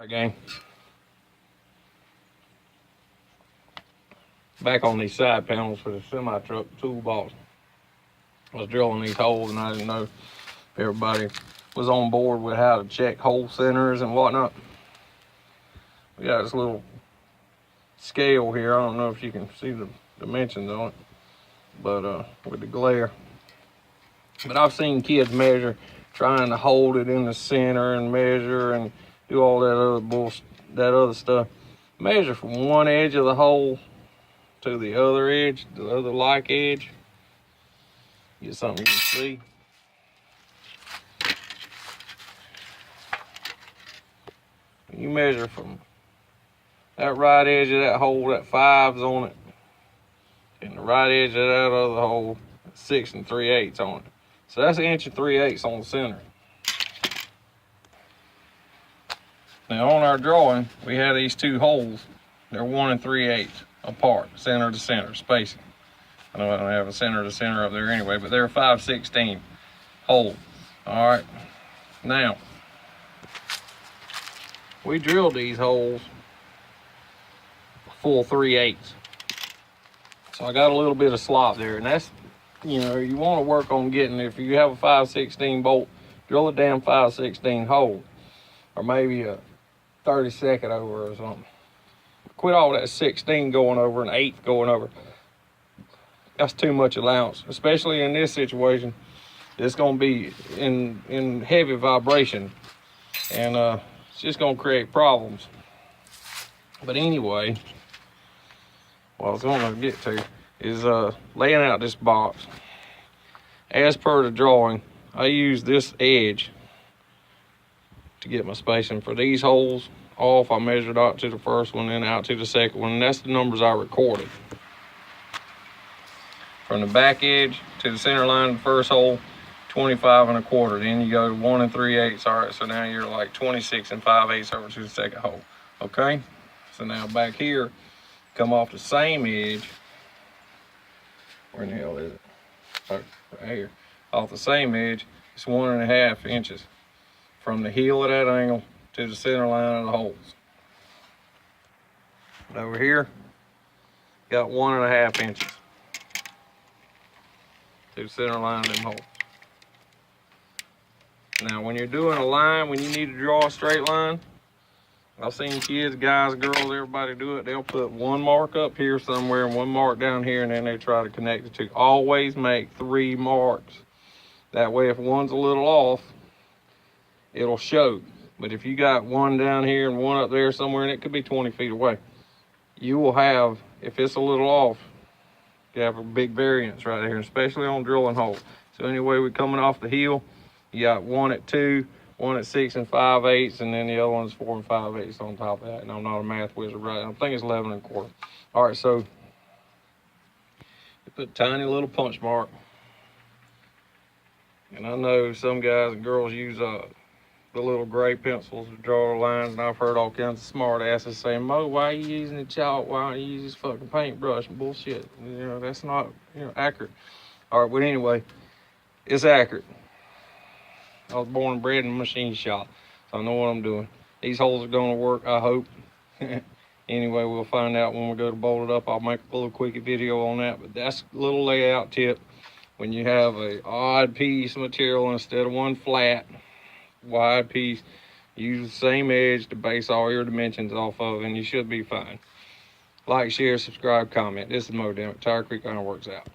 Gang. Back on these side panels for the semi-truck toolbox. I was drilling these holes and I didn't know if everybody was on board with how to check hole centers and whatnot. We got this little scale here. I don't know if you can see the dimensions on it, but with the glare. But I've seen kids measure, trying to hold it in the center and measure and do all that other bullshit, that other stuff. Measure from one edge of the hole to the other edge, the other like edge. Get something you can see. You measure from that right edge of that hole, that 5's on it, and the right edge of that other hole, 6 3/8 on it. So that's 1 3/8 on the center. Now on our drawing, we have these two holes. They're 1 3/8 apart, center to center, spacing. I know I don't have a center to center up there anyway, but they're 5/16 hole. All right, now we drilled these holes full 3/8. So I got a little bit of slop there, and that's, you know, you want to work on getting, if you have a 5/16 bolt, drill a damn 5/16 hole, or maybe a 32nd over or something. Quit all that 16 going over and 8 going over. That's too much allowance, especially in this situation. It's going to be in heavy vibration, and it's just going to create problems. But anyway, what I was going to get to is laying out this box. As per the drawing, I use this edge to get my spacing for these holes off. I measured out to the first one, then out to the second one, and that's the numbers I recorded. From the back edge to the center line of the first hole, 25 1/4. Then you go to 1 3/8. All right, so now you're like 26 5/8 over to the second hole. Okay, so now back here, come off the same edge. Where in the hell is it? Oh, right here. Off the same edge, it's 1 1/2 inches from the heel of that angle to the center line of the holes. And over here, got 1 1/2 inches to the center line of them holes. Now, when you're doing a line, when you need to draw a straight line, I've seen kids, guys, girls, everybody do it. They'll put one mark up here somewhere and one mark down here, and then they try to connect the two. Always make 3 marks. That way, if one's a little off, it'll show. But if you got one down here and one up there somewhere, and it could be 20 feet away, you will have, if it's a little off, you have a big variance right here, especially on drilling holes. So anyway, we're coming off the heel. You got one at 2, one at 6 5/8, and then the other one's 4 5/8 on top of that. And I'm not a math wizard, right? I think it's 11 1/4. All right, so you put a tiny little punch mark. And I know some guys and girls use the little gray pencils to draw lines, and I've heard all kinds of smart asses saying, "Mo, why are you using the chalk? Why don't you use this fucking paintbrush?" And bullshit. You know, that's not, you know, accurate. All right, but anyway, it's accurate. I was born and bred in a machine shop, so I know what I'm doing. These holes are going to work, I hope. Anyway, we'll find out when we go to bolt it up. I'll make a little quick video on that, but that's a little layout tip. When you have a odd piece of material instead of one flat, wide piece, use the same edge to base all your dimensions off of, and you should be fine. Like, share, subscribe, comment. This is Mo, damn it. Tire Creek Ironworks out.